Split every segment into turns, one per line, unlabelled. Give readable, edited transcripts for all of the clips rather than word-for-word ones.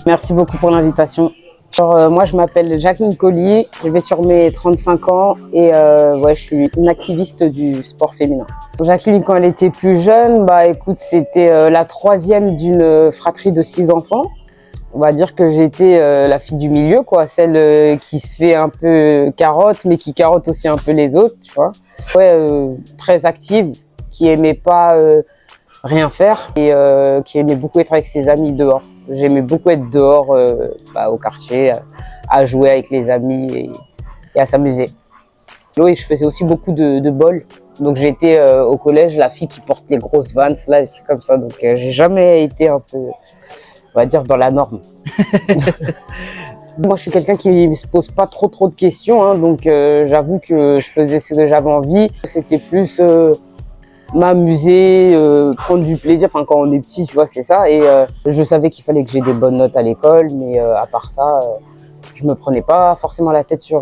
Merci beaucoup pour l'invitation. Moi, je m'appelle Jacqueline Collier, je vais sur mes 35 ans et ouais, je suis une activiste du sport féminin. Jacqueline, quand elle était plus jeune, écoute, c'était la troisième d'une fratrie de 6 enfants. On va dire que j'étais la fille du milieu, quoi, celle qui se fait un peu carotte, mais qui carotte aussi un peu les autres, tu vois. Ouais, très active, qui aimait pas rien faire et qui aimait beaucoup être avec ses amis dehors. J'aimais beaucoup être dehors au quartier, à jouer avec les amis et à s'amuser. Et je faisais aussi beaucoup de bol. Donc j'étais au collège la fille qui porte les grosses Vans, là, des trucs comme ça. Donc j'ai jamais été un peu, on va dire, dans la norme. Moi, je suis quelqu'un qui ne se pose pas trop de questions, hein, donc j'avoue que je faisais ce que j'avais envie. C'était plus m'amuser, prendre du plaisir. Enfin, quand on est petit, tu vois, c'est ça. Et je savais qu'il fallait que j'ai des bonnes notes à l'école, mais à part ça, je me prenais pas forcément la tête sur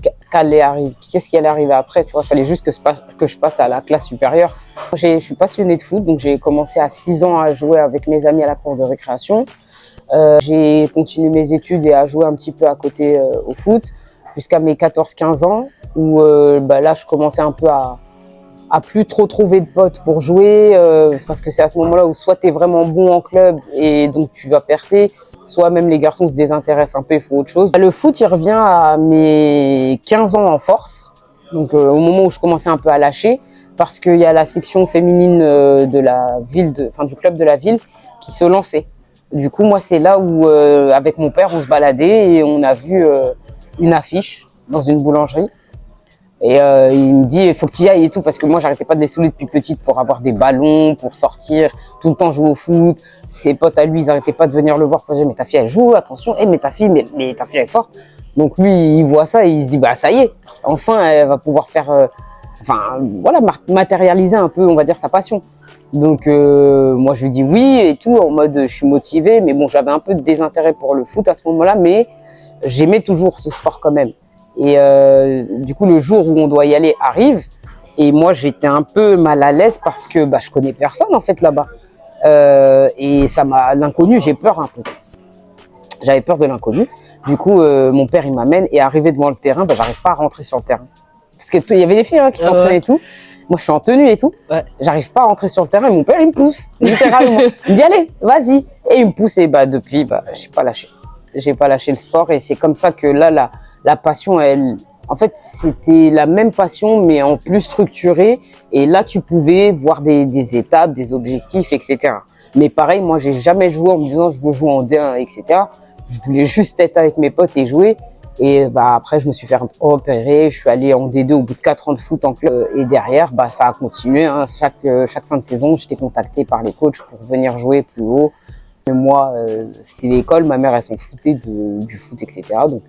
qu'est-ce qui allait arriver après. Tu vois, il fallait juste que je passe à la classe supérieure. Je suis passionnée de foot, donc j'ai commencé à 6 ans à jouer avec mes amis à la cour de récréation. J'ai continué mes études et à jouer un petit peu à côté au foot jusqu'à mes 14-15 ans où là, je commençais un peu à plus trop trouver de potes pour jouer parce que c'est à ce moment-là où soit tu es vraiment bon en club et donc tu vas percer, soit même les garçons se désintéressent un peu, il faut autre chose. Le foot, il revient à mes 15 ans en force, donc au moment où je commençais un peu à lâcher, parce qu'il y a la section féminine de la ville, du club de la ville qui se lançait. Du coup, moi, c'est là où, avec mon père, on se baladait et on a vu une affiche dans une boulangerie. Et il me dit, il faut que tu y ailles et tout, parce que moi, j'arrêtais pas de les saouler depuis petite pour avoir des ballons, pour sortir, tout le temps jouer au foot. Ses potes à lui, ils arrêtaient pas de venir le voir pour dire, mais ta fille, elle joue, attention, mais ta fille, mais ta fille, elle est forte. Donc lui, il voit ça et il se dit, ça y est, enfin, elle va pouvoir faire, matérialiser un peu, on va dire, sa passion. Donc moi, je lui dis oui et tout, en mode, je suis motivée, mais bon, j'avais un peu de désintérêt pour le foot à ce moment-là, mais j'aimais toujours ce sport quand même. Et du coup, le jour où on doit y aller arrive. Et moi, j'étais un peu mal à l'aise parce que je connais personne en fait là-bas. Et l'inconnu, j'ai peur un peu. J'avais peur de l'inconnu. Du coup, mon père, il m'amène et arrivé devant le terrain, j'arrive pas à rentrer sur le terrain. Parce que il y avait des filles qui s'entraînaient et tout. Moi, je suis en tenue et tout. Ouais. J'arrive pas à rentrer sur le terrain et mon père, il me pousse, littéralement. Il me dit, allez, vas-y. Et il me pousse et depuis, j'ai pas lâché. J'ai pas lâché le sport et c'est comme ça que là, la passion, en fait, c'était la même passion, mais en plus structurée. Et là, tu pouvais voir des étapes, des objectifs, etc. Mais pareil, moi, j'ai jamais joué en me disant, je veux jouer en D1, etc. Je voulais juste être avec mes potes et jouer. Et après, je me suis fait repérer. Je suis allé en D2 au bout de 4 ans de foot en club. Et derrière, ça a continué. Hein. Chaque fin de saison, j'étais contacté par les coachs pour venir jouer plus haut. Mais moi, c'était l'école, ma mère, elle s'en foutait du foot, etc. Donc,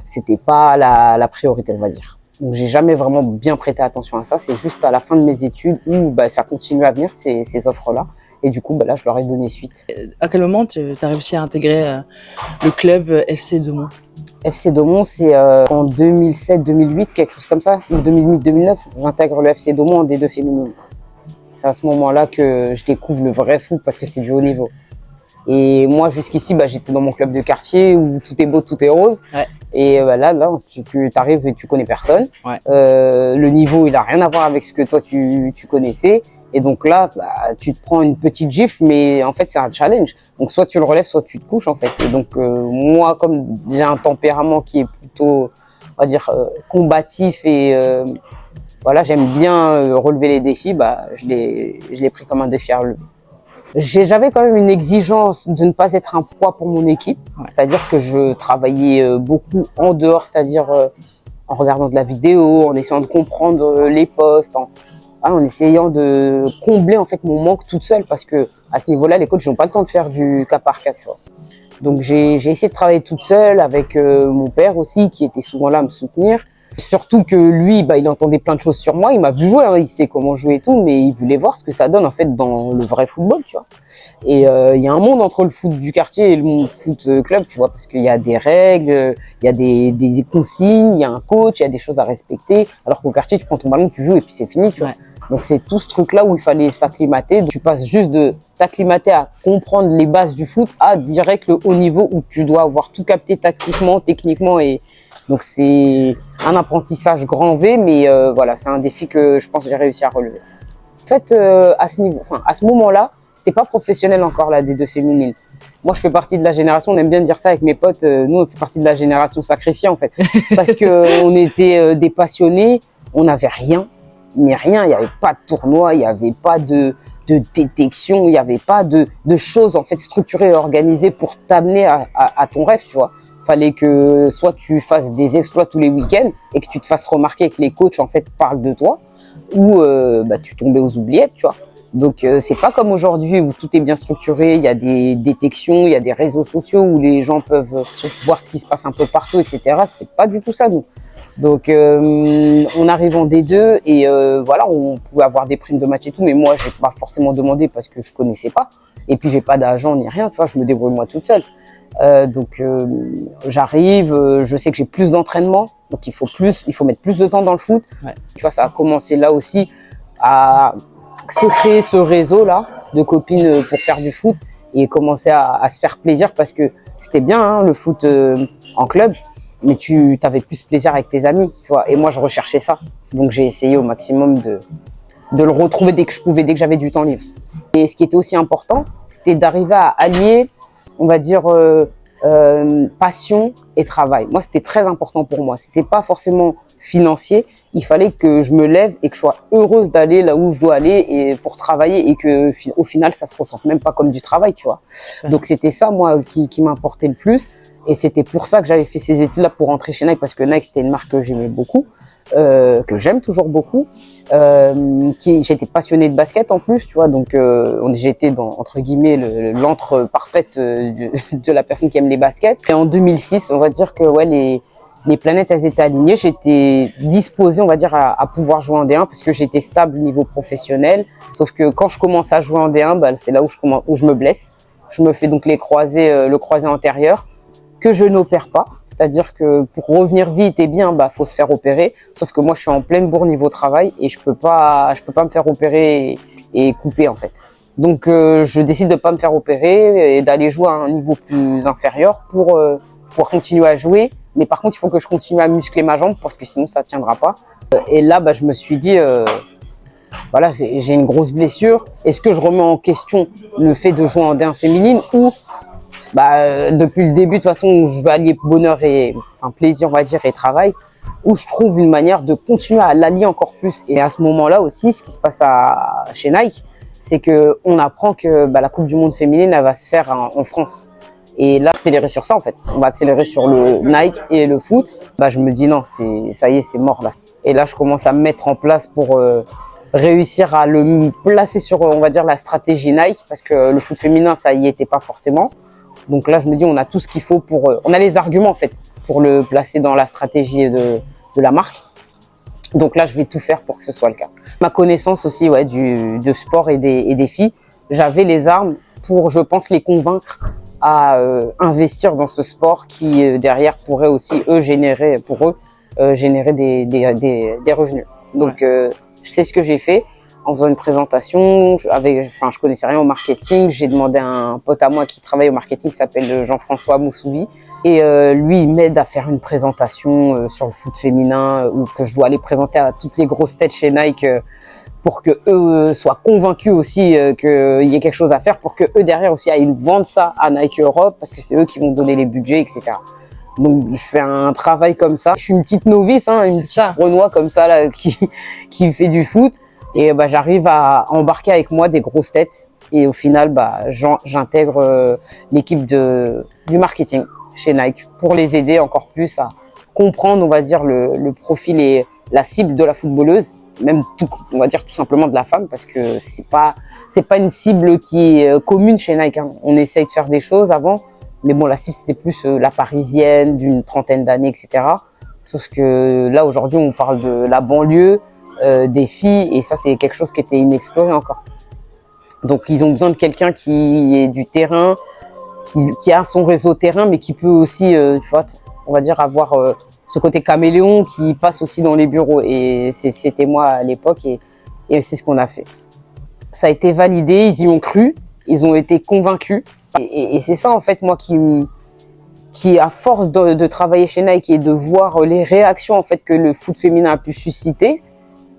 c'était pas la priorité, on va dire. Donc, j'ai jamais vraiment bien prêté attention à ça. C'est juste à la fin de mes études où ça continue à venir, ces offres-là. Et du coup, là, je leur ai donné suite.
À quel moment tu as réussi à intégrer le club FC Daumont?
FC Daumont, c'est en 2007-2008, quelque chose comme ça, ou 2008-2009, j'intègre le FC Daumont en D2 féminine. C'est à ce moment-là que je découvre le vrai foot parce que c'est du haut niveau. Et moi, jusqu'ici, j'étais dans mon club de quartier où tout est beau, tout est rose. Ouais. Et là, tu arrives et tu connais personne. Ouais. Le niveau, il a rien à voir avec ce que toi, tu connaissais. Et donc là, tu te prends une petite gifle, mais en fait, c'est un challenge. Donc, soit tu le relèves, soit tu te couches, en fait. Et donc, moi, comme j'ai un tempérament qui est plutôt, on va dire, combatif et j'aime bien relever les défis, je l'ai pris comme un défi à relever. J'avais quand même une exigence de ne pas être un poids pour mon équipe, c'est-à-dire que je travaillais beaucoup en dehors, c'est-à-dire en regardant de la vidéo, en essayant de comprendre les postes, en essayant de combler en fait mon manque toute seule, parce que à ce niveau-là, les coachs n'ont pas le temps de faire du cas par cas, tu vois. Donc j'ai essayé de travailler toute seule avec mon père aussi, qui était souvent là à me soutenir. Surtout que lui, il entendait plein de choses sur moi. Il m'a vu jouer, hein, il sait comment jouer et tout, mais il voulait voir ce que ça donne en fait dans le vrai football, tu vois. Et il y a un monde entre le foot du quartier et le monde foot club, tu vois, parce qu'il y a des règles, il y a des consignes, il y a un coach, il y a des choses à respecter. Alors qu'au quartier, tu prends ton ballon, tu joues et puis c'est fini, tu vois. Donc c'est tout ce truc-là où il fallait s'acclimater. Tu passes juste de t'acclimater à comprendre les bases du foot à direct le haut niveau où tu dois avoir tout capté tactiquement, techniquement. Et donc c'est un apprentissage grand V, mais voilà, c'est un défi que je pense que j'ai réussi à relever. En fait, à ce niveau, enfin à ce moment-là, c'était pas professionnel encore la D2 féminine. Moi, je fais partie de la génération, on aime bien dire ça avec mes potes, nous, on fait partie de la génération sacrifiée, en fait. Parce que on était des passionnés, on n'avait rien, mais rien, il n'y avait pas de tournoi, il n'y avait pas de détection, il n'y avait pas de choses, en fait, structurées et organisées pour t'amener à ton rêve, tu vois. Fallait que soit tu fasses des exploits tous les week-ends et que tu te fasses remarquer et que les coachs, en fait, parlent de toi, ou tu tombais aux oubliettes, tu vois. Donc c'est pas comme aujourd'hui où tout est bien structuré, il y a des détections, il y a des réseaux sociaux où les gens peuvent voir ce qui se passe un peu partout, etc. C'est pas du tout ça, nous. Donc on arrive en D2 et voilà, on pouvait avoir des primes de match et tout, mais moi j'ai pas forcément demandé parce que je connaissais pas. Et puis j'ai pas d'agent ni rien, tu vois, je me débrouille moi toute seule. Donc j'arrive, je sais que j'ai plus d'entraînement, donc il faut mettre plus de temps dans le foot. Ouais. Tu vois, ça a commencé là aussi à se créer ce réseau-là de copines pour faire du foot et commencer à se faire plaisir parce que c'était bien hein, le foot en club, mais tu avais plus plaisir avec tes amis, tu vois. Et moi, je recherchais ça. Donc, j'ai essayé au maximum de le retrouver dès que je pouvais, dès que j'avais du temps libre. Et ce qui était aussi important, c'était d'arriver à allier, on va dire, passion et travail. Moi, c'était très important pour moi. C'était pas forcément financier. Il fallait que je me lève et que je sois heureuse d'aller là où je dois aller et pour travailler et que au final, ça se ressente même pas comme du travail, tu vois. Ouais. Donc, c'était ça, moi, qui m'importait le plus. Et c'était pour ça que j'avais fait ces études-là pour rentrer chez Nike parce que Nike, c'était une marque que j'aimais beaucoup, que j'aime toujours beaucoup. J'étais passionnée de basket en plus, tu vois, donc j'étais dans entre guillemets l'antre parfaite de la personne qui aime les baskets. Et en 2006, on va dire que ouais les planètes elles étaient alignées. J'étais disposée, on va dire, à pouvoir jouer en D1 parce que j'étais stable niveau professionnel. Sauf que quand je commence à jouer en D1, bah, c'est là où je me blesse. Je me fais donc le croisé antérieur que je n'opère pas. C'est-à-dire que pour revenir vite et bien, bah, faut se faire opérer. Sauf que moi, je suis en pleine bourre niveau travail et je peux pas me faire opérer et couper, en fait. Donc, je décide de pas me faire opérer et d'aller jouer à un niveau plus inférieur pour continuer à jouer. Mais par contre, il faut que je continue à muscler ma jambe parce que sinon, ça tiendra pas. Et là, bah, je me suis dit, voilà, j'ai une grosse blessure. Est-ce que je remets en question le fait de jouer en D1 féminine ou bah, depuis le début, de toute façon, je veux allier bonheur plaisir, on va dire, et travail, où je trouve une manière de continuer à l'allier encore plus. Et à ce moment-là aussi, ce qui se passe chez Nike, c'est que on apprend que la Coupe du Monde féminine, elle va se faire en France. Et là, accélérer sur ça, en fait. On va accélérer sur le Nike et le foot. Bah, je me dis non, ça y est, c'est mort là. Et là, je commence à me mettre en place pour réussir à le placer sur, on va dire, la stratégie Nike, parce que le foot féminin, ça y était pas forcément. Donc là, je me dis, on a tout ce qu'il faut on a les arguments, en fait, pour le placer dans la stratégie de la marque. Donc là, je vais tout faire pour que ce soit le cas. Ma connaissance aussi, ouais, de sport et des filles, j'avais les armes pour, je pense, les convaincre à investir dans ce sport qui, derrière, pourrait aussi, générer des revenus. Donc, je sais ce que j'ai fait. En faisant une présentation, je connaissais rien au marketing. J'ai demandé à un pote à moi qui travaille au marketing, qui s'appelle Jean-François Moussoubi. Et lui, il m'aide à faire une présentation sur le foot féminin ou que je dois aller présenter à toutes les grosses têtes chez Nike pour que eux soient convaincus aussi qu'il y ait quelque chose à faire, pour que eux derrière aussi aillent vendre ça à Nike Europe parce que c'est eux qui vont donner les budgets, etc. Donc je fais un travail comme ça. Je suis une petite novice, hein, une petite Renoir comme ça là qui fait du foot. Et bah, j'arrive à embarquer avec moi des grosses têtes. Et au final, bah, j'intègre l'équipe du marketing chez Nike pour les aider encore plus à comprendre, on va dire, le profil et la cible de la footballeuse, même on va dire tout simplement de la femme, parce que c'est pas une cible qui est commune chez Nike, hein. On essaye de faire des choses avant, mais bon, la cible c'était plus la parisienne d'une trentaine d'années, etc. Sauf que là aujourd'hui, on parle de la banlieue. Des filles, et ça c'est quelque chose qui était inexploré encore. Donc ils ont besoin de quelqu'un qui est du terrain, qui a son réseau terrain, mais qui peut aussi, tu vois, on va dire avoir ce côté caméléon qui passe aussi dans les bureaux. Et c'était moi à l'époque, et Et c'est ce qu'on a fait. Ça a été validé, ils y ont cru, ils ont été convaincus. Et c'est ça, en fait, moi, qui à force de travailler chez Nike et de voir les réactions, en fait, que le foot féminin a pu susciter,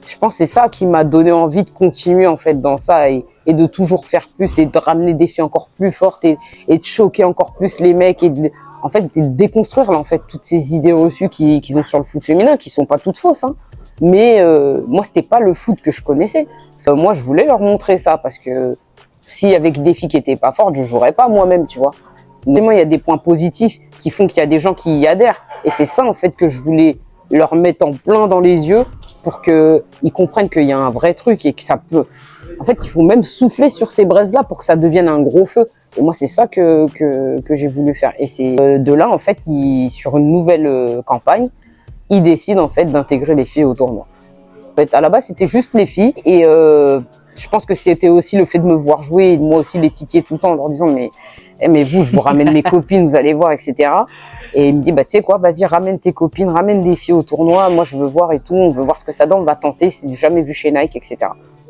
je pense que c'est ça qui m'a donné envie de continuer, en fait, dans ça et de toujours faire plus et de ramener des filles encore plus fortes et de choquer encore plus les mecs et en fait, de déconstruire, là, en fait, toutes ces idées reçues qu'ils ont sur le foot féminin, qui sont pas toutes fausses, hein. Mais moi, c'était pas le foot que je connaissais. Moi, je voulais leur montrer ça parce que si avec des filles qui étaient pas fortes, je jouerais pas moi-même, tu vois. Mais moi, il y a des points positifs qui font qu'il y a des gens qui y adhèrent. Et c'est ça, en fait, que je voulais leur mettre en plein dans les yeux pour qu'ils comprennent qu'il y a un vrai truc et que ça peut... En fait, il faut même souffler sur ces braises-là pour que ça devienne un gros feu. Et moi, c'est ça que j'ai voulu faire. Et c'est de là, en fait, sur une nouvelle campagne, ils décident, en fait, d'intégrer les filles au tournoi. En fait, à la base, c'était juste les filles. Et je pense que c'était aussi le fait de me voir jouer et de moi aussi les titiller tout le temps en leur disant mais vous, je vous ramène mes copines, vous allez voir, etc. Et il me dit, bah, tu sais quoi, vas-y, ramène tes copines, ramène des filles au tournoi. Moi, je veux voir et tout. On veut voir ce que ça donne. On va tenter. C'est jamais vu chez Nike, etc.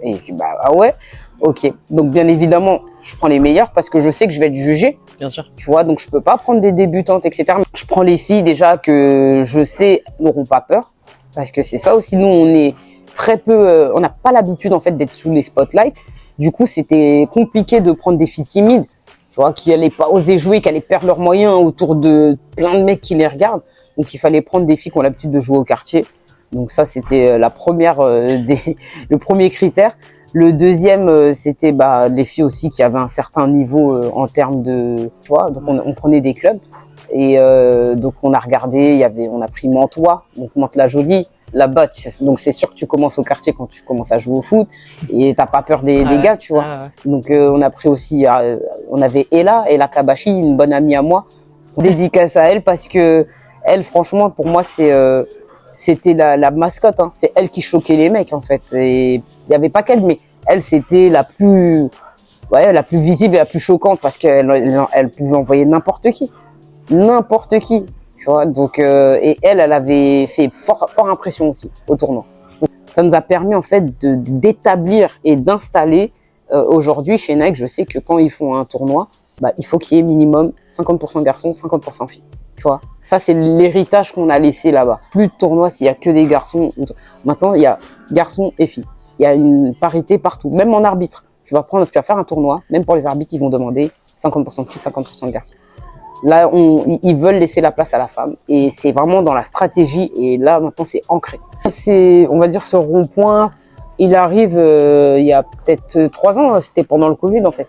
Et je dis, bah, ah ouais, ok. Donc, bien évidemment, je prends les meilleures parce que je sais que je vais être jugée.
Bien sûr.
Tu vois, donc je peux pas prendre des débutantes, etc. Je prends les filles déjà que je sais n'auront pas peur. Parce que c'est ça aussi. Nous, on est très peu, on n'a pas l'habitude, en fait, d'être sous les spotlights. Du coup, c'était compliqué de prendre des filles timides. Tu vois, qui allaient pas oser jouer, qui allaient perdre leurs moyens autour de plein de mecs qui les regardent. Donc, il fallait prendre des filles qui ont l'habitude de jouer au quartier. Donc, ça, c'était la première, le premier critère. Le deuxième, c'était, les filles aussi qui avaient un certain niveau, en termes de, tu vois, donc on prenait des clubs. Et, donc, on a regardé, on a pris Mantois, donc Mantes-la-Jolie. Là-bas, donc c'est sûr que tu commences au quartier quand tu commences à jouer au foot et t'as pas peur des gars, tu vois. Donc on a pris aussi, on avait Ella Kabashi, une bonne amie à moi. Dédicace à elle parce que elle, franchement, pour moi, c'était la mascotte. Hein. C'est elle qui choquait les mecs en fait. Et il y avait pas qu'elle, mais elle, c'était la plus visible et la plus choquante parce qu'elle pouvait envoyer n'importe qui. Tu vois, donc et elle avait fait fort impression aussi au tournoi. Donc, ça nous a permis en fait d'établir et d'installer aujourd'hui chez Nike. Je sais que quand ils font un tournoi, il faut qu'il y ait minimum 50% garçons, 50% filles. Tu vois, ça c'est l'héritage qu'on a laissé là-bas. Plus de tournois s'il y a que des garçons. Maintenant, il y a garçons et filles. Il y a une parité partout, même en arbitre. Tu vas faire un tournoi, même pour les arbitres, ils vont demander 50% de filles, 50% de garçons. Là, ils veulent laisser la place à la femme et c'est vraiment dans la stratégie et là, maintenant, c'est ancré. On va dire, ce rond-point, il arrive il y a peut-être 3 ans, c'était pendant le Covid en fait.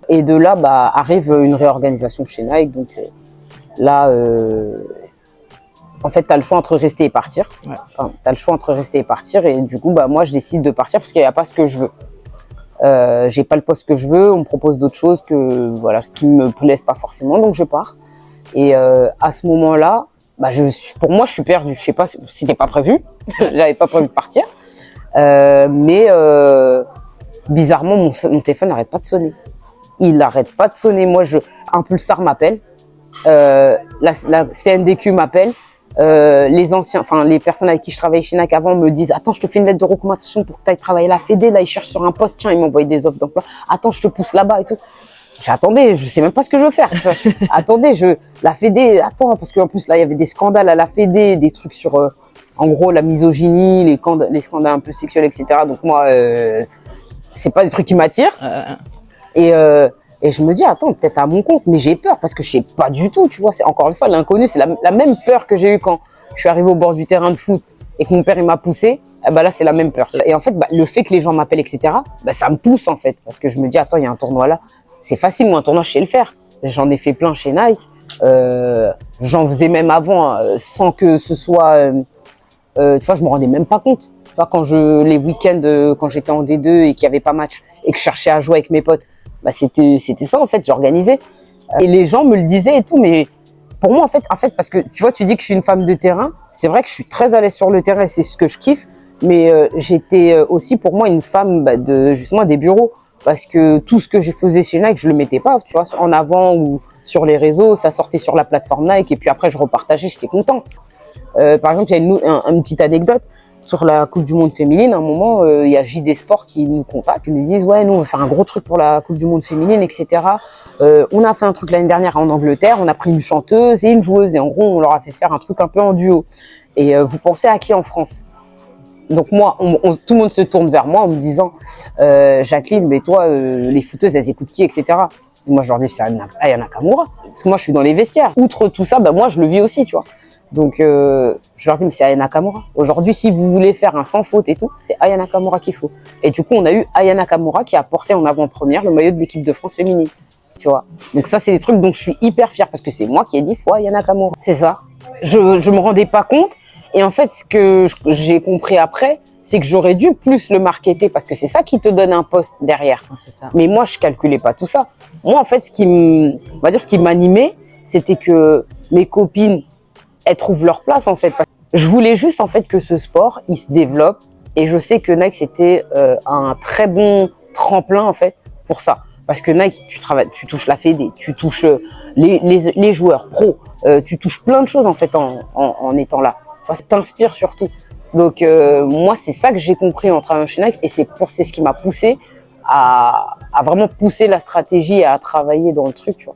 Et de là, arrive une réorganisation chez Nike. Donc là, en fait, t'as le choix entre rester et partir. Ouais. Enfin, t'as le choix entre rester et partir et du coup, moi, je décide de partir parce qu'il n'y a pas ce que je veux. J'ai pas le poste que je veux, on me propose d'autres choses ce qui me plaisent pas forcément, donc je pars. Et à ce moment-là, pour moi, je suis perdu. Je sais pas, c'était pas prévu, j'avais pas prévu de partir, mais bizarrement, mon téléphone n'arrête pas de sonner. Il n'arrête pas de sonner. Moi, Impulstar m'appelle, la CNDQ m'appelle. Les personnes avec qui je travaillais chez Nike avant me disent attends, je te fais une lettre de recommandation pour que tu ailles travailler à la Fédé, là ils cherchent sur un poste, tiens, ils m'envoient des offres d'emploi, attends, je te pousse là-bas et tout. J'attendais, je sais même pas ce que je veux faire. Attendez, la Fédé, attends, parce qu'en plus là il y avait des scandales à la Fédé, des trucs sur en gros la misogynie, les scandales un peu sexuels, etc. Donc moi c'est pas des trucs qui m'attirent. Et je me dis, attends, peut-être à mon compte, mais j'ai peur parce que je sais pas du tout, tu vois. C'est encore une fois l'inconnu, c'est la même peur que j'ai eue quand je suis arrivé au bord du terrain de foot et que mon père il m'a poussé. Là, c'est la même peur. Et en fait, le fait que les gens m'appellent, etc., ça me pousse en fait parce que je me dis, attends, il y a un tournoi là, c'est facile, moi un tournoi je sais le faire. J'en ai fait plein chez Nike, j'en faisais même avant sans que ce soit, tu vois, je me rendais même pas compte. Tu vois, les week-ends quand j'étais en D2 et qu'il y avait pas match et que je cherchais à jouer avec mes potes. C'était ça en fait, j'organisais et les gens me le disaient et tout, mais pour moi en fait parce que tu vois, tu dis que je suis une femme de terrain, c'est vrai que je suis très à l'aise sur le terrain, c'est ce que je kiffe, mais j'étais aussi pour moi une femme justement des bureaux parce que tout ce que je faisais chez Nike, je le mettais pas, tu vois, en avant ou sur les réseaux, ça sortait sur la plateforme Nike et puis après je repartageais, j'étais contente. Par exemple, il y a une petite anecdote sur la Coupe du Monde féminine. À un moment, il y a JD Sport qui nous contacte, qui nous disent ouais, nous on veut faire un gros truc pour la Coupe du Monde féminine, etc. On a fait un truc l'année dernière en Angleterre, on a pris une chanteuse et une joueuse et en gros on leur a fait faire un truc un peu en duo. Et vous pensez à qui en France? Donc moi, tout le monde se tourne vers moi en me disant Jacqueline, mais toi, les footeuses, elles écoutent qui, etc. Et moi, je leur dis c'est Aya Nakamura, parce que moi, je suis dans les vestiaires. Outre tout ça, bah moi, je le vis aussi, tu vois. Donc je leur dis mais c'est Aya Nakamura. Aujourd'hui, si vous voulez faire un sans faute et tout, c'est Aya Nakamura qu'il faut. Et du coup, on a eu Aya Nakamura qui a porté en avant-première le maillot de l'équipe de France féminine, tu vois. Donc ça, c'est des trucs dont je suis hyper fière parce que c'est moi qui ai dit faut Aya Nakamura. C'est ça. Je me rendais pas compte. Et en fait, ce que j'ai compris après, c'est que j'aurais dû plus le marketer parce que c'est ça qui te donne un poste derrière.
C'est ça.
Mais moi, je calculais pas tout ça. Moi, en fait, ce qui m'animait, c'était que mes copines, elles trouvent leur place, en fait. Je voulais juste, en fait, que ce sport, il se développe. Et je sais que Nike, c'était un très bon tremplin, en fait, pour ça. Parce que Nike, tu touches la fédé, tu touches les joueurs pros, tu touches plein de choses, en fait, en étant là. Ça t'inspire surtout. Donc moi, c'est ça que j'ai compris en travaillant chez Nike et c'est ce qui m'a poussé à vraiment pousser la stratégie et à travailler dans le truc. Tu vois.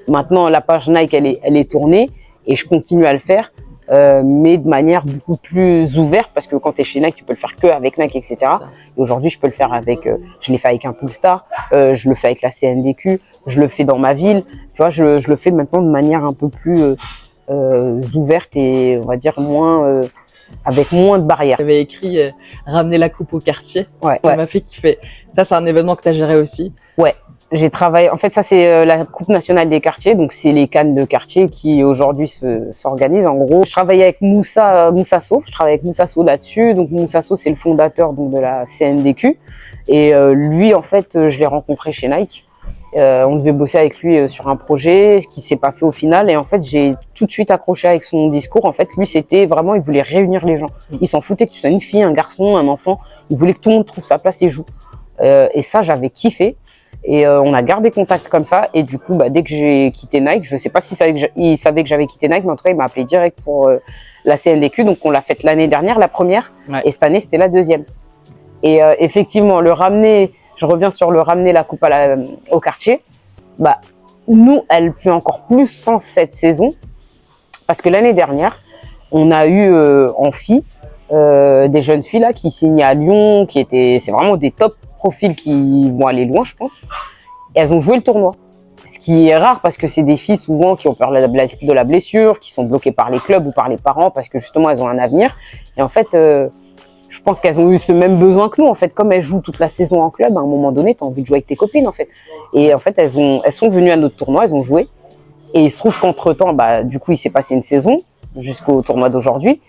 Maintenant, la page Nike, elle est tournée et je continue à le faire, mais de manière beaucoup plus ouverte parce que quand tu es chez Nike, tu peux le faire que avec Nike, etc. Et aujourd'hui, je peux le faire avec, je l'ai fait avec un Poolstar, je le fais avec la CNDQ, je le fais dans ma ville. Tu vois, je le fais maintenant de manière un peu plus ouverte et on va dire moins avec moins de barrières.
J'avais écrit ramener la coupe au quartier.
Ouais,
Ça m'a fait kiffer. Ça, c'est un événement que tu as géré aussi.
Ouais, j'ai travaillé. En fait, ça c'est la Coupe nationale des quartiers, donc c'est les cannes de quartier qui aujourd'hui s'organisent. En gros, je travaillais avec Moussa So. Je travaille avec Moussa So là-dessus. Donc Moussa So, c'est le fondateur donc de la CNDQ. Et lui, en fait, je l'ai rencontré chez Nike. On devait bosser avec lui sur un projet qui s'est pas fait au final et en fait j'ai tout de suite accroché avec son discours. En fait lui c'était vraiment, il voulait réunir les gens, il s'en foutait que tu sois une fille, un garçon, un enfant, il voulait que tout le monde trouve sa place et joue. Et ça j'avais kiffé et on a gardé contact comme ça et du coup dès que j'ai quitté Nike, je sais pas si il savait que j'avais quitté Nike, mais en tout cas il m'a appelé direct pour la CNDQ. Donc on l'a faite l'année dernière, la première, et cette année c'était la deuxième. Et effectivement je reviens sur le ramener la coupe au quartier. Nous, elle fait encore plus sens cette saison parce que l'année dernière, on a eu en filles des jeunes filles là qui signaient à Lyon, c'est vraiment des top profils qui vont aller loin, je pense. Et elles ont joué le tournoi. Ce qui est rare parce que c'est des filles souvent qui ont peur de la blessure, qui sont bloquées par les clubs ou par les parents parce que justement elles ont un avenir. Et en fait, je pense qu'elles ont eu ce même besoin que nous, en fait. Comme elles jouent toute la saison en club, à un moment donné, tu as envie de jouer avec tes copines, en fait. Et en fait, elles sont venues à notre tournoi, elles ont joué. Et il se trouve qu'entre-temps, du coup, il s'est passé une saison jusqu'au tournoi d'aujourd'hui.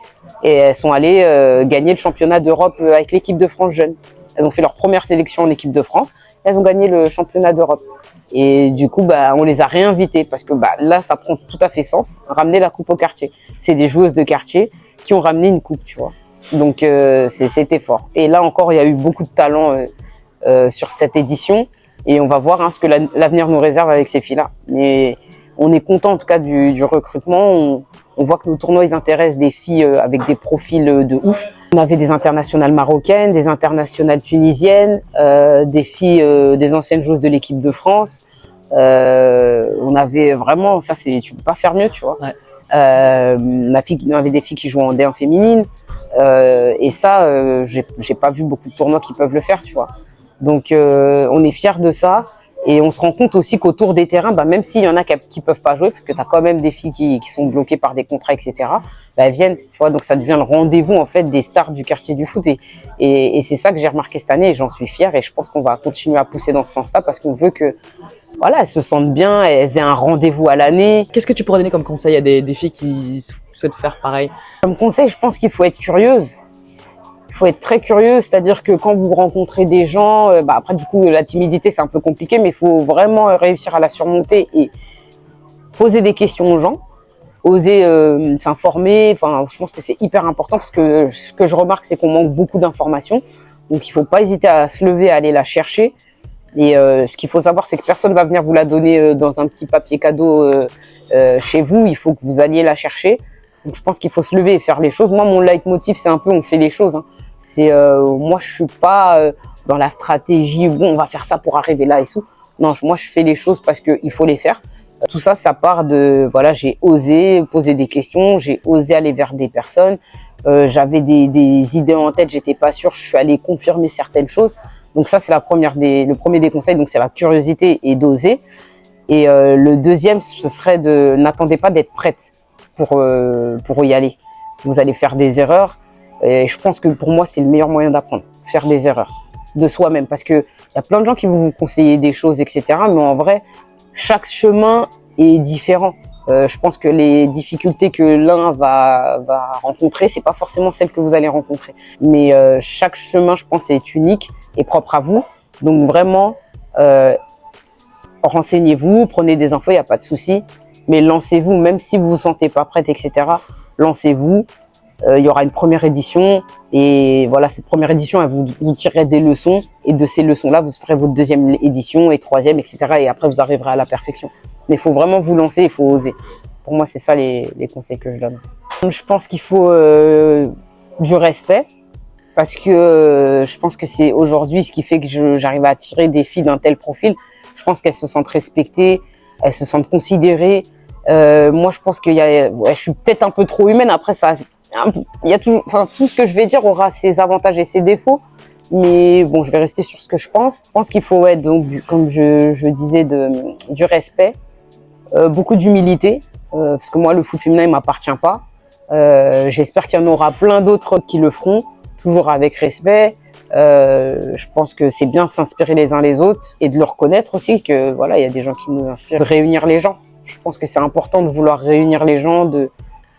Et elles sont allées gagner le championnat d'Europe avec l'équipe de France jeune. Elles ont fait leur première sélection en équipe de France. Elles ont gagné le championnat d'Europe. Et du coup, on les a réinvitées parce que là, ça prend tout à fait sens. Ramener la coupe au quartier. C'est des joueuses de quartier qui ont ramené une coupe, tu vois. Donc c'était fort. Et là encore, il y a eu beaucoup de talent sur cette édition et on va voir ce que l'avenir nous réserve avec ces filles-là. Mais on est content en tout cas du recrutement. On voit que nos tournois ils intéressent des filles avec des profils de ouf. On avait des internationales marocaines, des internationales tunisiennes, des filles, des anciennes joueuses de l'équipe de France. On avait vraiment, tu peux pas faire mieux, tu vois. Ouais. On avait des filles qui jouaient en D1 féminine. Et ça, j'ai pas vu beaucoup de tournois qui peuvent le faire, tu vois. Donc, on est fiers de ça. Et on se rend compte aussi qu'autour des terrains, même s'il y en a qui peuvent pas jouer, parce que tu as quand même des filles qui sont bloquées par des contrats, etc., elles viennent, tu vois. Donc, ça devient le rendez-vous, en fait, des stars du quartier du foot. Et c'est ça que j'ai remarqué cette année et j'en suis fière. Et je pense qu'on va continuer à pousser dans ce sens-là parce qu'on veut que, voilà, elles se sentent bien, elles aient un rendez-vous à l'année.
Qu'est-ce que tu pourrais donner comme conseil à des filles qui souhaitent faire pareil?
Comme conseil, je pense qu'il faut être curieuse. Il faut être très curieux, c'est-à-dire que quand vous rencontrez des gens, après du coup la timidité c'est un peu compliqué, mais il faut vraiment réussir à la surmonter et poser des questions aux gens, oser s'informer. Enfin, je pense que c'est hyper important parce que ce que je remarque c'est qu'on manque beaucoup d'informations, donc il faut pas hésiter à se lever, à aller la chercher. Et ce qu'il faut savoir c'est que personne va venir vous la donner dans un petit papier cadeau chez vous. Il faut que vous alliez la chercher. Donc je pense qu'il faut se lever et faire les choses. Moi, mon leitmotiv, c'est un peu on fait les choses. Hein. Moi, je suis pas dans la stratégie, bon, on va faire ça pour arriver là et tout. Non, moi, je fais les choses parce qu'il faut les faire. Tout ça, ça part de, voilà, j'ai osé poser des questions, j'ai osé aller vers des personnes. J'avais des idées en tête, j'étais pas sûre, je suis allée confirmer certaines choses. Donc ça, c'est le premier des conseils, donc c'est la curiosité et d'oser. Et le deuxième, ce serait n'attendez pas d'être prête pour y aller. Vous allez faire des erreurs. Et je pense que pour moi, c'est le meilleur moyen d'apprendre, faire des erreurs de soi-même, parce que il y a plein de gens qui vont vous conseiller des choses, etc. Mais en vrai, chaque chemin est différent. Je pense que les difficultés que l'un va rencontrer, c'est pas forcément celles que vous allez rencontrer. Mais chaque chemin, je pense, est unique et propre à vous. Donc vraiment, renseignez-vous, prenez des infos, il n'y a pas de souci. Mais lancez-vous, même si vous vous sentez pas prête, etc. Lancez-vous. Il y aura une première édition et voilà, cette première édition, vous tirerez des leçons et de ces leçons-là, vous ferez votre deuxième édition et troisième, etc. Et après, vous arriverez à la perfection. Mais il faut vraiment vous lancer, il faut oser. Pour moi, c'est ça les conseils que je donne. Je pense qu'il faut du respect parce que je pense que c'est aujourd'hui ce qui fait que j'arrive à attirer des filles d'un tel profil. Je pense qu'elles se sentent respectées, elles se sentent considérées. Moi, je pense je suis peut-être un peu trop humaine. Après, il y a toujours, enfin, tout ce que je vais dire aura ses avantages et ses défauts. Mais bon, je vais rester sur ce que je pense. Je pense qu'il faut être, donc, comme je disais, du respect, beaucoup d'humilité, parce que moi, le foot féminin, il m'appartient pas. J'espère qu'il y en aura plein d'autres qui le feront, toujours avec respect. Je pense que c'est bien de s'inspirer les uns les autres et de le reconnaître aussi que voilà, il y a des gens qui nous inspirent. De réunir les gens. Je pense que c'est important de vouloir réunir les gens, de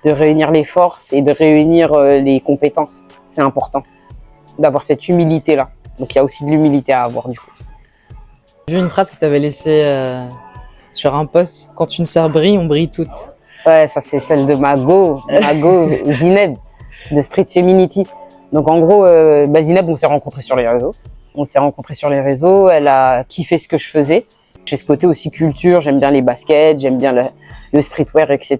réunir les forces et de réunir les compétences. C'est important d'avoir cette humilité-là. Donc, il y a aussi de l'humilité à avoir, du coup.
J'ai vu une phrase que tu avais laissée sur un post. Quand une sœur brille, on brille toutes.
Ouais, ça, c'est celle de Mago Zineb, de Street Feminity. Donc, en gros, Zineb, on s'est rencontrés sur les réseaux. Elle a kiffé ce que je faisais. J'ai ce côté aussi culture. J'aime bien les baskets, j'aime bien le streetwear, etc.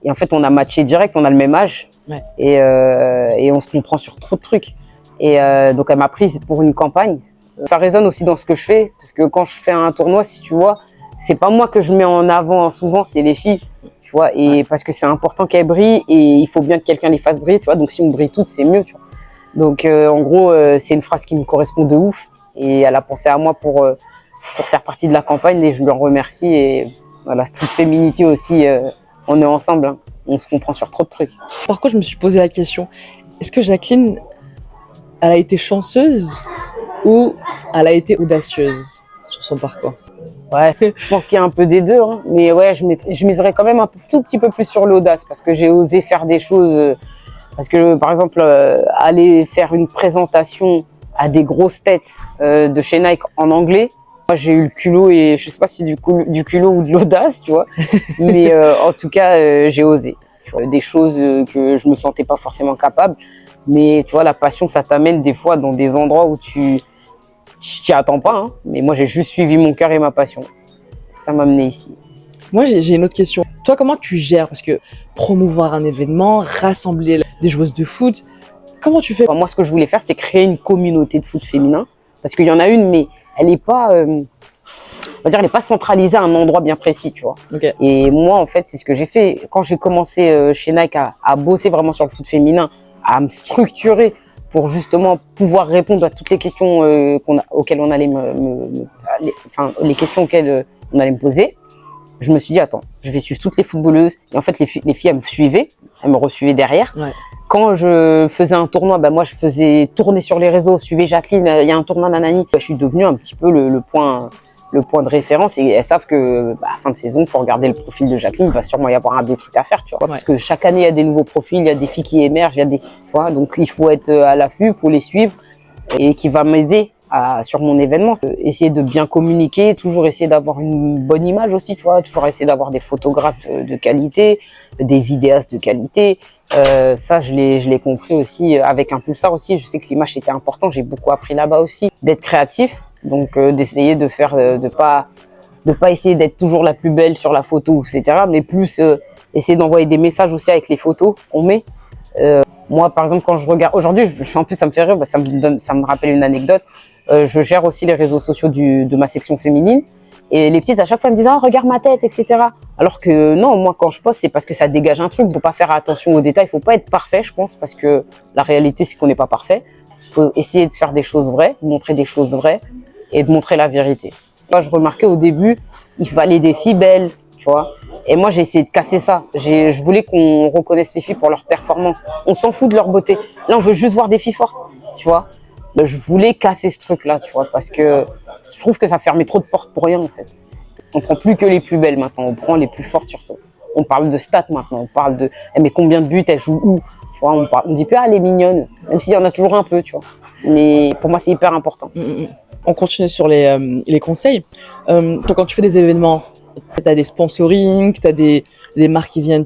Et en fait, on a matché direct, on a le même âge.
Ouais.
Et on se comprend sur trop de trucs. Et donc, elle m'a prise pour une campagne. Ça résonne aussi dans ce que je fais, parce que quand je fais un tournoi, si tu vois, c'est pas moi que je mets en avant souvent, c'est les filles, tu vois. Et parce que c'est important qu'elles brillent et il faut bien que quelqu'un les fasse briller, tu vois. Donc, si on brille toutes, c'est mieux, tu vois. Donc, en gros, c'est une phrase qui me correspond de ouf. Et elle a pensé à moi pour faire partie de la campagne et je lui en remercie. Et voilà, Street Feminity aussi, on est ensemble, hein. On se comprend sur trop de trucs.
Par contre, je me suis posé la question, est-ce que Jacqueline, elle a été chanceuse ou elle a été audacieuse sur son parcours?
Ouais, je pense qu'il y a un peu des deux, hein. Mais ouais, je miserais quand même un tout petit peu plus sur l'audace parce que j'ai osé faire des choses. Parce que, par exemple, aller faire une présentation à des grosses têtes de chez Nike en anglais, moi, j'ai eu le culot et je sais pas si du culot ou de l'audace, tu vois. Mais en tout cas, j'ai osé. Des choses que je me sentais pas forcément capable. Mais tu vois, la passion, ça t'amène des fois dans des endroits où tu t'y attends pas. Hein. Mais moi, j'ai juste suivi mon cœur et ma passion. Ça m'a amené ici.
Moi, j'ai une autre question. Toi, comment tu gères? Parce que promouvoir un événement, rassembler des joueuses de foot, comment tu fais?
Moi, ce que je voulais faire, c'était créer une communauté de foot féminin. Parce qu'il y en a une, mais elle n'est pas, on va dire, elle n'est pas centralisée à un endroit bien précis, tu vois.
Okay.
Et moi, en fait, c'est ce que j'ai fait. Quand j'ai commencé chez Nike à bosser vraiment sur le foot féminin, à me structurer pour justement pouvoir répondre à toutes les questions auxquelles on allait les questions auxquelles on allait me poser, je me suis dit, attends, je vais suivre toutes les footballeuses. Et en fait, les filles, elles me suivaient, elles me resuivaient derrière.
Ouais.
Quand je faisais un tournoi, moi, je faisais tourner sur les réseaux, suivez Jacqueline, il y a un tournoi, nanani. Je suis devenue un petit peu le point de référence et elles savent que, fin de saison, pour regarder le profil de Jacqueline, il va sûrement y avoir des trucs à faire, tu vois. Ouais. Parce que chaque année, il y a des nouveaux profils, il y a des filles qui émergent, tu vois. Donc, il faut être à l'affût, il faut les suivre et qui va m'aider sur mon événement. Essayer de bien communiquer, toujours essayer d'avoir une bonne image aussi, tu vois. Toujours essayer d'avoir des photographes de qualité, des vidéastes de qualité. Ça, je l'ai compris aussi avec Impulsar aussi. Je sais que l'image était important. J'ai beaucoup appris là-bas aussi. D'être créatif. Donc, d'essayer de pas essayer d'être toujours la plus belle sur la photo, etc. Mais plus essayer d'envoyer des messages aussi avec les photos qu'on met. Moi, par exemple, quand je regarde aujourd'hui, en plus ça me fait rire, ça me rappelle une anecdote. Je gère aussi les réseaux sociaux de ma section féminine. Et les petites, à chaque fois, elles me disent « Oh, regarde ma tête, etc. » Alors que non, moi, quand je poste, c'est parce que ça dégage un truc. Il faut pas faire attention aux détails. Il faut pas être parfait, je pense, parce que la réalité, c'est qu'on n'est pas parfait. Il faut essayer de faire des choses vraies, de montrer des choses vraies et de montrer la vérité. Moi, je remarquais au début, il fallait des filles belles, tu vois. Et moi, j'ai essayé de casser ça. Je voulais qu'on reconnaisse les filles pour leur performance. On s'en fout de leur beauté. Là, on veut juste voir des filles fortes, tu vois. Je voulais casser ce truc-là, tu vois, parce que je trouve que ça fermait trop de portes pour rien, en fait. On prend plus que les plus belles maintenant, on prend les plus fortes surtout. On parle de stats maintenant, on parle de mais combien de buts elle joue où, tu vois, on dit plus elle est mignonne, même s'il y en a toujours un peu, tu vois. Mais pour moi c'est hyper important.
On continue sur les conseils. Toi, quand tu fais des événements, tu as des sponsorings, tu as des marques qui viennent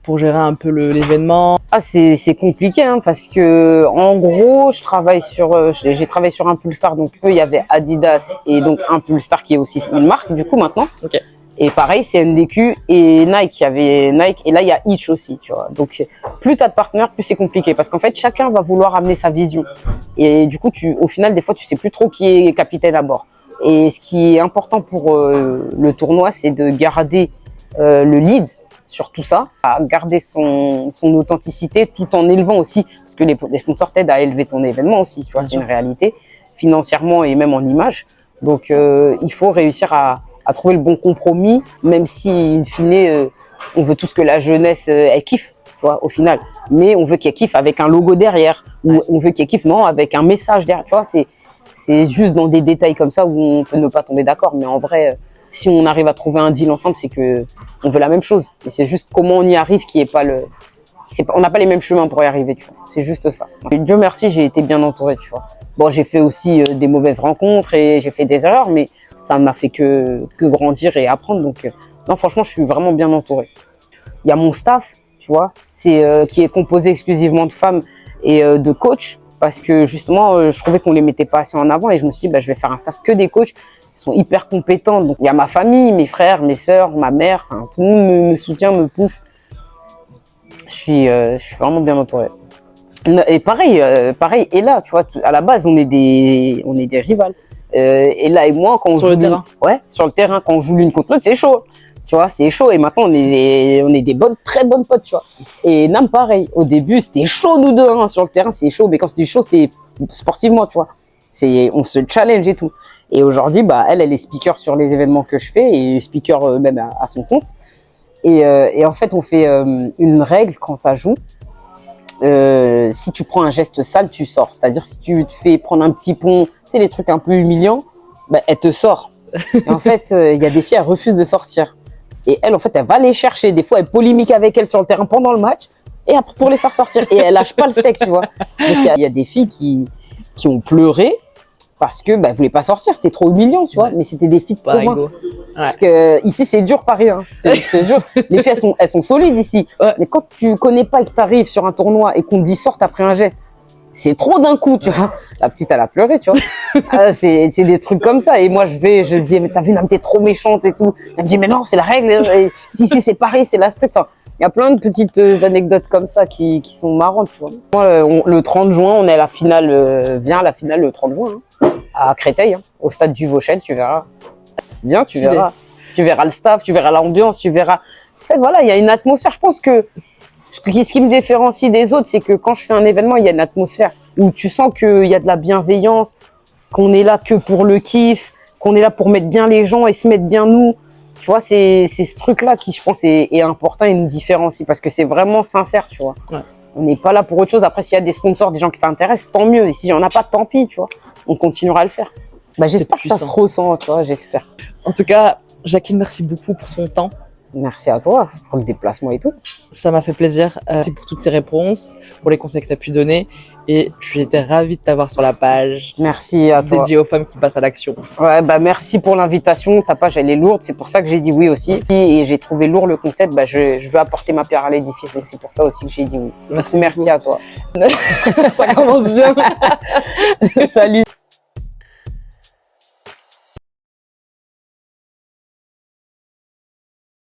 pour gérer un peu l'événement.
Ah, c'est compliqué, hein, parce que en gros, j'ai travaillé sur Impulstar, donc eux, il y avait Adidas et donc Impulstar qui est aussi une marque du coup maintenant.
Okay.
Et pareil, c'est NDQ et Nike, il y avait Nike et là il y a Itch aussi, tu vois. Donc plus tu as de partenaires, plus c'est compliqué parce qu'en fait chacun va vouloir amener sa vision. Et du coup, au final, des fois, tu sais plus trop qui est capitaine à bord. Et ce qui est important pour le tournoi, c'est de garder le lead sur tout ça, à garder son authenticité tout en élevant aussi, parce que les sponsors t'aident à élever ton événement aussi, tu vois, c'est une réalité, financièrement et même en image. Donc il faut réussir à trouver le bon compromis, même si in fine on veut tous que la jeunesse elle kiffe, tu vois, au final, mais on veut qu'elle kiffe avec un logo derrière, ou on veut qu'elle kiffe non avec un message derrière, tu vois, c'est juste dans des détails comme ça où on peut ne pas tomber d'accord, mais en vrai si on arrive à trouver un deal ensemble, c'est que on veut la même chose. Et c'est juste comment on y arrive qui est pas on n'a pas les mêmes chemins pour y arriver, tu vois. C'est juste ça. Et Dieu merci, j'ai été bien entouré, tu vois. Bon, j'ai fait aussi des mauvaises rencontres et j'ai fait des erreurs, mais ça m'a fait que grandir et apprendre. Donc, non, franchement, je suis vraiment bien entouré. Il y a mon staff, tu vois, qui est composé exclusivement de femmes et de coachs, parce que justement, je trouvais qu'on les mettait pas assez en avant et je me suis dit, je vais faire un staff que des coachs. Sont hyper compétents. Donc, il y a ma famille, mes frères, mes sœurs, ma mère, enfin, tout le monde me soutient, me pousse. Je suis vraiment bien entouré. Et pareil, et là, tu vois, à la base, on est des rivales. Et là et moi, quand on
sur le terrain.
Ouais, sur le terrain, quand on joue l'une contre l'autre, c'est chaud. Tu vois, c'est chaud. Et maintenant, on est des très bonnes potes, tu vois. Et Nam, pareil. Au début, c'était chaud, nous deux, hein, sur le terrain, c'est chaud. Mais quand je dis chaud, c'est sportivement, tu vois. On se challenge et tout. Et aujourd'hui, elle est speaker sur les événements que je fais et speaker même à son compte. Et en fait, on fait une règle quand ça joue. Si tu prends un geste sale, tu sors. C'est-à-dire, si tu te fais prendre un petit pont, tu sais, les trucs un peu humiliants, elle te sort. Et en fait, il y a des filles, elles refusent de sortir. Et elle, en fait, elle va les chercher. Des fois, elle polémique avec elles sur le terrain pendant le match. Et après, pour les faire sortir. Et elle lâche pas le steak, tu vois. Donc, il y a des filles qui ont pleuré parce que elles voulaient pas sortir, c'était trop humiliant, tu vois. Mais c'était des filles de province. Parce que ici c'est dur Paris, hein. C'est dur. Les filles elles sont solides ici. Ouais. Mais quand tu connais pas et que t'arrives sur un tournoi et qu'on te dit sorte après un geste, c'est trop d'un coup, tu vois. La petite elle a pleuré, tu vois. C'est des trucs comme ça. Et moi je dis mais t'as vu, t'es trop méchante et tout. Elle me dit mais non c'est la règle. Et si c'est pareil, c'est la stricte. Enfin, il y a plein de petites anecdotes comme ça qui sont marrantes, tu vois. Moi, le 30 juin, on est à la finale, viens à la finale le 30 juin, hein, à Créteil, hein, au stade du Vauchel, tu verras. Viens, tu verras. Tu verras le staff, tu verras l'ambiance, tu verras. En fait, voilà, il y a une atmosphère. Je pense que ce qui me différencie des autres, c'est que quand je fais un événement, il y a une atmosphère où tu sens qu'il y a de la bienveillance, qu'on est là que pour le kiff, qu'on est là pour mettre bien les gens et se mettre bien nous. Tu vois, c'est ce truc-là qui, je pense, est important et nous différencie parce que c'est vraiment sincère, tu vois. Ouais. On n'est pas là pour autre chose. Après, s'il y a des sponsors, des gens qui s'intéressent, tant mieux. Et s'il n'y en a pas, tant pis, tu vois. On continuera à le faire. J'espère que ça se ressent, tu vois, j'espère.
En tout cas, Jacqueline, merci beaucoup pour ton temps.
Merci à toi pour le déplacement et tout. Ça
m'a fait plaisir. Merci pour toutes ces réponses, pour les conseils que tu as pu donner. Et j'étais ravie de t'avoir sur la page.
Merci à toi.
Dédiée aux femmes qui passent à l'action.
Ouais, merci pour l'invitation. Ta page, elle est lourde. C'est pour ça que j'ai dit oui aussi. Et j'ai trouvé lourd le concept. Je veux apporter ma pierre à l'édifice. Donc c'est pour ça aussi que j'ai dit oui. Merci à toi.
Ça commence bien.
Salut.